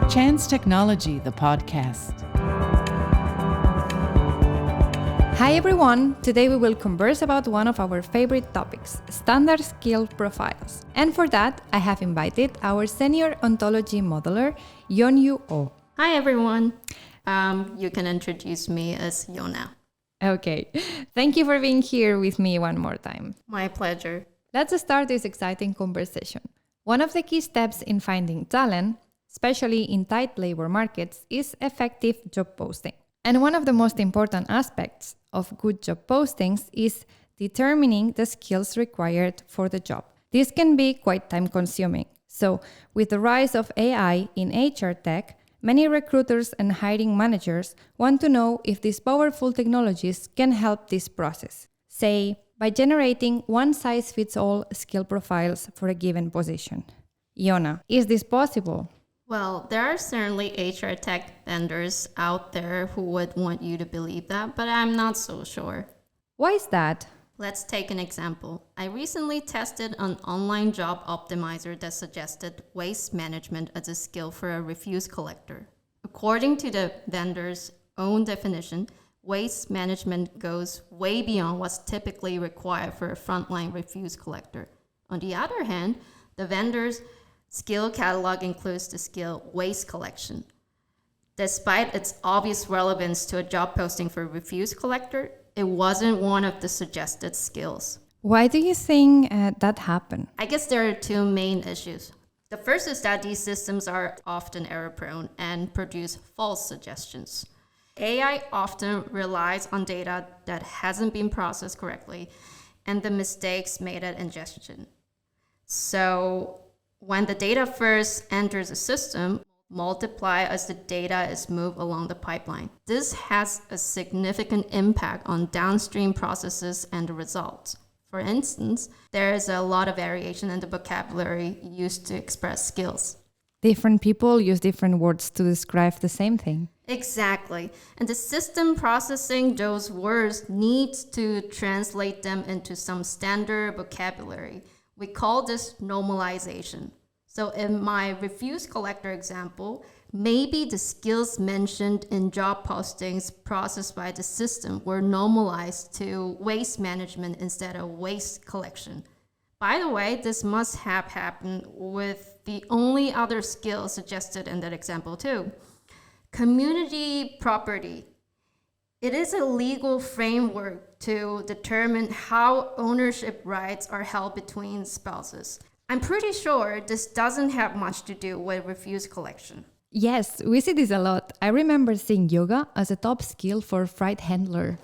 JANZZ.technology, the podcast. Hi everyone! Today we will converse about one of our favorite topics, standard skill profiles. And for that, I have invited our senior ontology modeler, Yeonyu Oh. Hi everyone! You can introduce me as Yona. Okay, thank you for being here with me one more time. My pleasure. Let's start this exciting conversation. One of the key steps in finding talent, especially in tight labor markets, is effective job posting. And one of the most important aspects of good job postings is determining the skills required for the job. This can be quite time-consuming. So, with the rise of AI in HR tech, many recruiters and hiring managers want to know if these powerful technologies can help this process. Say, by generating one-size-fits-all skill profiles for a given position. Yona, is this possible? Well, there are certainly HR tech vendors out there who would want you to believe that, but I'm not so sure. Why is that? Let's take an example. I recently tested an online job optimizer that suggested waste management as a skill for a refuse collector. According to the vendor's own definition, waste management goes way beyond what's typically required for a frontline refuse collector. On the other hand, the vendor's skill catalog includes the skill waste collection. Despite its obvious relevance to a job posting for a refuse collector, it wasn't one of the suggested skills. Why do you think that happened? I guess there are two main issues. The first is that these systems are often error-prone and produce false suggestions. AI often relies on data that hasn't been processed correctly and the mistakes made at ingestion. So when the data first enters the system, multiply as the data is moved along the pipeline. This has a significant impact on downstream processes and the results. For instance, there is a lot of variation in the vocabulary used to express skills. Different people use different words to describe the same thing. Exactly. And the system processing those words needs to translate them into some standard vocabulary. We call this normalization. So in my refuse collector example, maybe the skills mentioned in job postings processed by the system were normalized to waste management instead of waste collection. By the way, this must have happened with the only other skill suggested in that example too. Community property. It is a legal framework to determine how ownership rights are held between spouses. I'm pretty sure this doesn't have much to do with refuse collection. Yes, we see this a lot. I remember seeing yoga as a top skill for freight handler.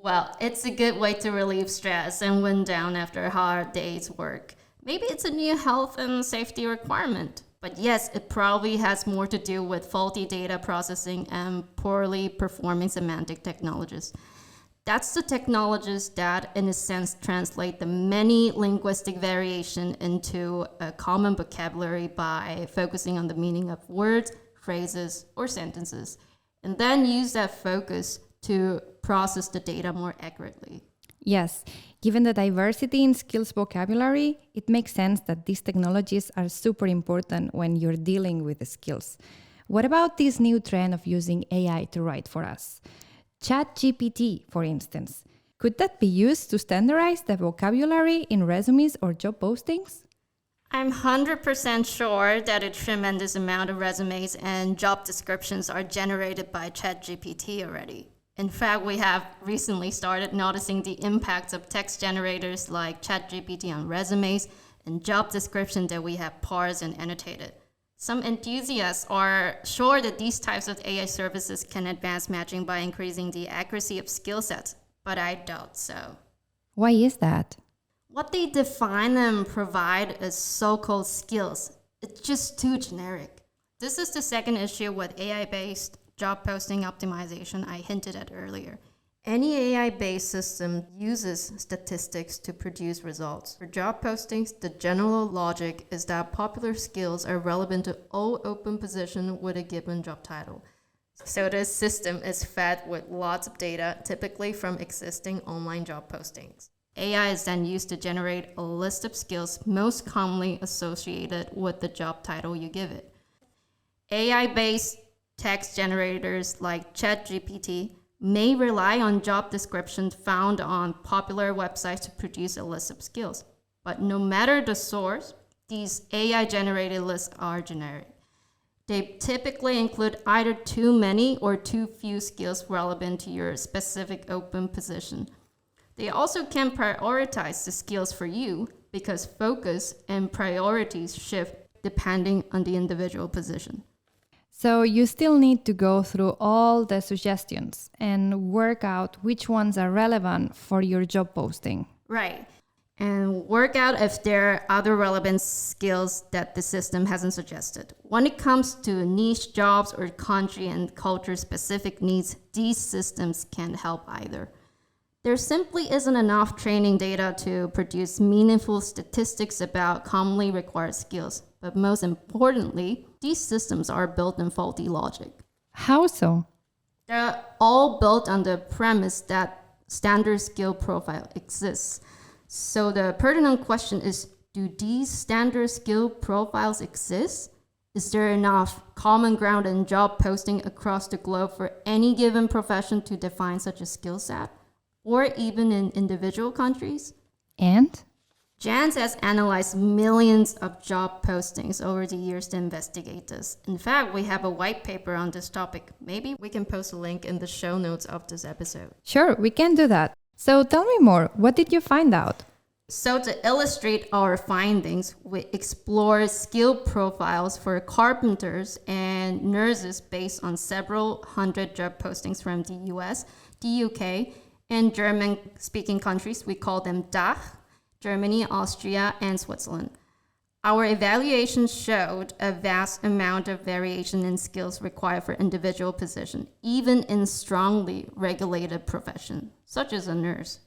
Well, it's a good way to relieve stress and wind down after a hard day's work. Maybe it's a new health and safety requirement. But yes, it probably has more to do with faulty data processing and poorly performing semantic technologies. That's the technologies that, in a sense, translate the many linguistic variation into a common vocabulary by focusing on the meaning of words, phrases, or sentences, and then use that focus to process the data more accurately. Yes, given the diversity in skills vocabulary, it makes sense that these technologies are super important when you're dealing with the skills. What about this new trend of using AI to write for us? ChatGPT, for instance. Could that be used to standardize the vocabulary in resumes or job postings? I'm 100% sure that a tremendous amount of resumes and job descriptions are generated by ChatGPT already. In fact, we have recently started noticing the impacts of text generators like ChatGPT on resumes and job descriptions that we have parsed and annotated. Some enthusiasts are sure that these types of AI services can advance matching by increasing the accuracy of skill sets, but I doubt so. Why is that? What they define and provide as so-called skills, it's just too generic. This is the second issue with AI-based job posting optimization I hinted at earlier. Any AI-based system uses statistics to produce results. For job postings, the general logic is that popular skills are relevant to all open positions with a given job title. So this system is fed with lots of data, typically from existing online job postings. AI is then used to generate a list of skills most commonly associated with the job title you give it. AI-based text generators like ChatGPT may rely on job descriptions found on popular websites to produce a list of skills. But no matter the source, these AI-generated lists are generic. They typically include either too many or too few skills relevant to your specific open position. They also can prioritize the skills for you because focus and priorities shift depending on the individual position. So you still need to go through all the suggestions and work out which ones are relevant for your job posting. Right. And work out if there are other relevant skills that the system hasn't suggested. When it comes to niche jobs or country and culture specific needs, these systems can't help either. There simply isn't enough training data to produce meaningful statistics about commonly required skills. But most importantly, these systems are built in faulty logic. How so? They're all built on the premise that standard skill profile exists. So the pertinent question is, do these standard skill profiles exist? Is there enough common ground in job posting across the globe for any given profession to define such a skill set? Or even in individual countries? And? JANZZ has analyzed millions of job postings over the years to investigate this. In fact, we have a white paper on this topic. Maybe we can post a link in the show notes of this episode. Sure, we can do that. So tell me more. What did you find out? So to illustrate our findings, we explored skill profiles for carpenters and nurses based on several hundred job postings from the US, the UK, and German-speaking countries. We call them DACH, Germany, Austria, and Switzerland. Our evaluation showed a vast amount of variation in skills required for individual position, even in strongly regulated professions, such as a nurse.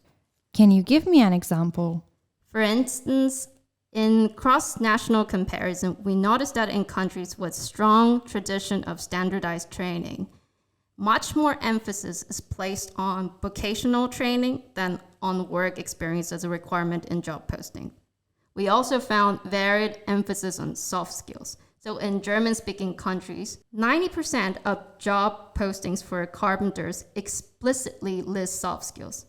Can you give me an example? For instance, in cross-national comparison, we noticed that in countries with strong tradition of standardized training, much more emphasis is placed on vocational training than on work experience as a requirement in job posting. We also found varied emphasis on soft skills. So in German-speaking countries, 90% of job postings for carpenters explicitly list soft skills.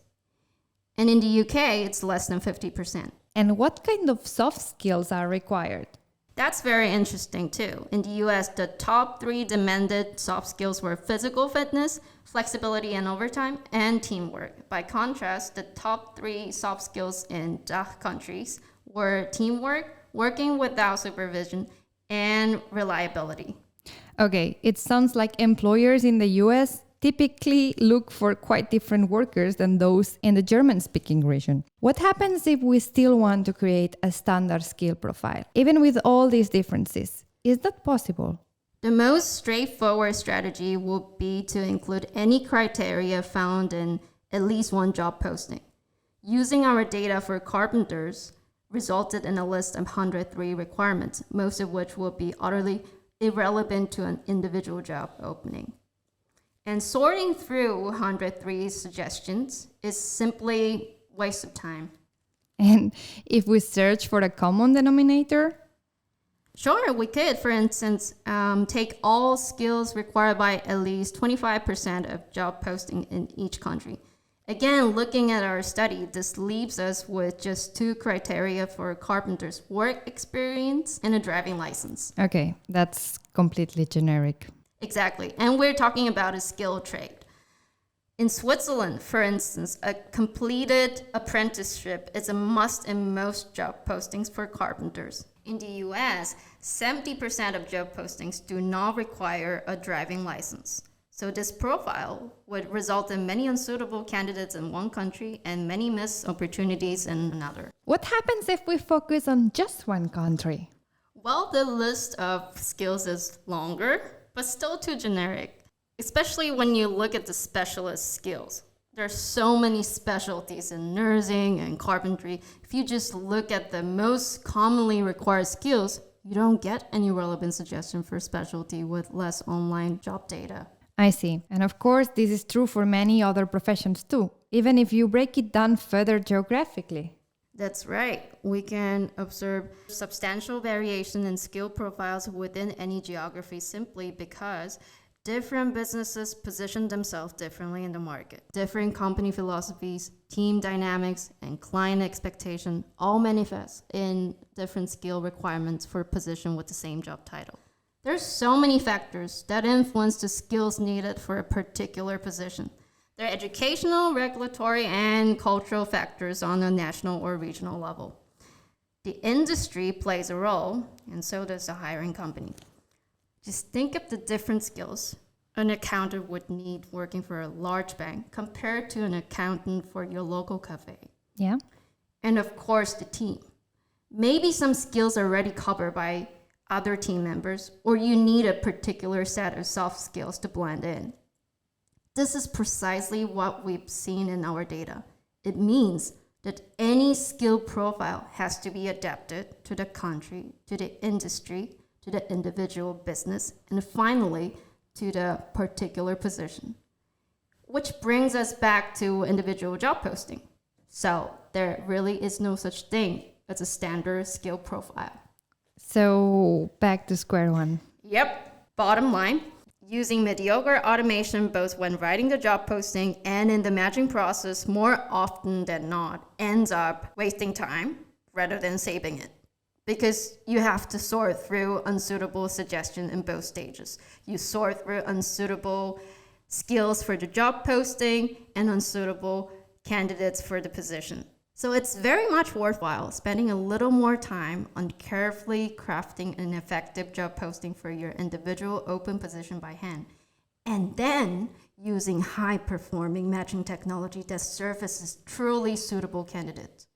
And in the UK, it's less than 50%. And what kind of soft skills are required? That's very interesting too. In the US, the top 3 demanded soft skills were physical fitness, flexibility and overtime, and teamwork. By contrast, the top 3 soft skills in DACH countries were teamwork, working without supervision, and reliability. Okay, it sounds like employers in the US typically look for quite different workers than those in the German-speaking region. What happens if we still want to create a standard skill profile, even with all these differences? Is that possible? The most straightforward strategy would be to include any criteria found in at least one job posting. Using our data for carpenters resulted in a list of 103 requirements, most of which would be utterly irrelevant to an individual job opening. And sorting through 103 suggestions is simply a waste of time. And if we search for a common denominator? Sure, we could, for instance, take all skills required by at least 25% of job posting in each country. Again, looking at our study, this leaves us with just 2 criteria for carpenters' work experience and a driving license. Okay, that's completely generic. Exactly. And we're talking about a skill trade. In Switzerland, for instance, a completed apprenticeship is a must in most job postings for carpenters. In the US, 70% of job postings do not require a driving license. So this profile would result in many unsuitable candidates in one country and many missed opportunities in another. What happens if we focus on just one country? Well, the list of skills is longer, but still too generic, especially when you look at the specialist skills. There are so many specialties in nursing and carpentry. If you just look at the most commonly required skills, you don't get any relevant suggestion for specialty with less online job data. I see. And of course, this is true for many other professions too. even if you break it down further geographically. That's right. We can observe substantial variation in skill profiles within any geography simply because different businesses position themselves differently in the market. Different company philosophies, team dynamics, and client expectation all manifest in different skill requirements for a position with the same job title. There's so many factors that influence the skills needed for a particular position. There are educational, regulatory, and cultural factors on a national or regional level. The industry plays a role, and so does the hiring company. Just think of the different skills an accountant would need working for a large bank compared to an accountant for your local cafe. Yeah. And of course, the team. Maybe some skills are already covered by other team members, or you need a particular set of soft skills to blend in. This is precisely what we've seen in our data. It means that any skill profile has to be adapted to the country, to the industry, to the individual business, and finally, to the particular position. Which brings us back to individual job posting. So there really is no such thing as a standard skill profile. So back to square one. Yep. Bottom line, using mediocre automation both when writing the job posting and in the matching process more often than not ends up wasting time rather than saving it. Because you have to sort through unsuitable suggestion in both stages. You sort through unsuitable skills for the job posting and unsuitable candidates for the position. So it's very much worthwhile spending a little more time on carefully crafting an effective job posting for your individual open position by hand, and then using high-performing matching technology that surfaces truly suitable candidates.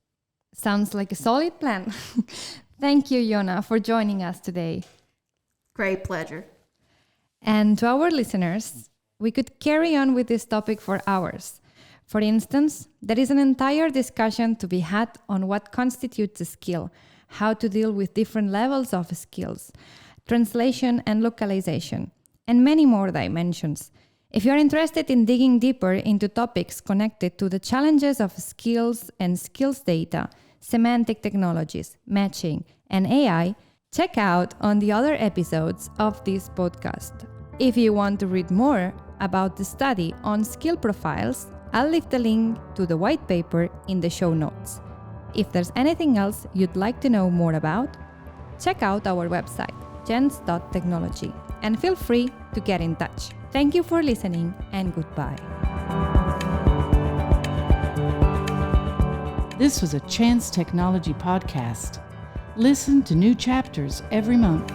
Sounds like a solid plan. Thank you, Yona, for joining us today. Great pleasure. And to our listeners, we could carry on with this topic for hours. For instance, there is an entire discussion to be had on what constitutes a skill, how to deal with different levels of skills, translation and localization, and many more dimensions. If you're interested in digging deeper into topics connected to the challenges of skills and skills data, semantic technologies, matching, and AI, check out on the other episodes of this podcast. If you want to read more about the study on skill profiles, I'll leave the link to the white paper in the show notes. If there's anything else you'd like to know more about, check out our website, JANZZ.technology, and feel free to get in touch. Thank you for listening, and goodbye. This was a JANZZ.technology podcast. Listen to new chapters every month.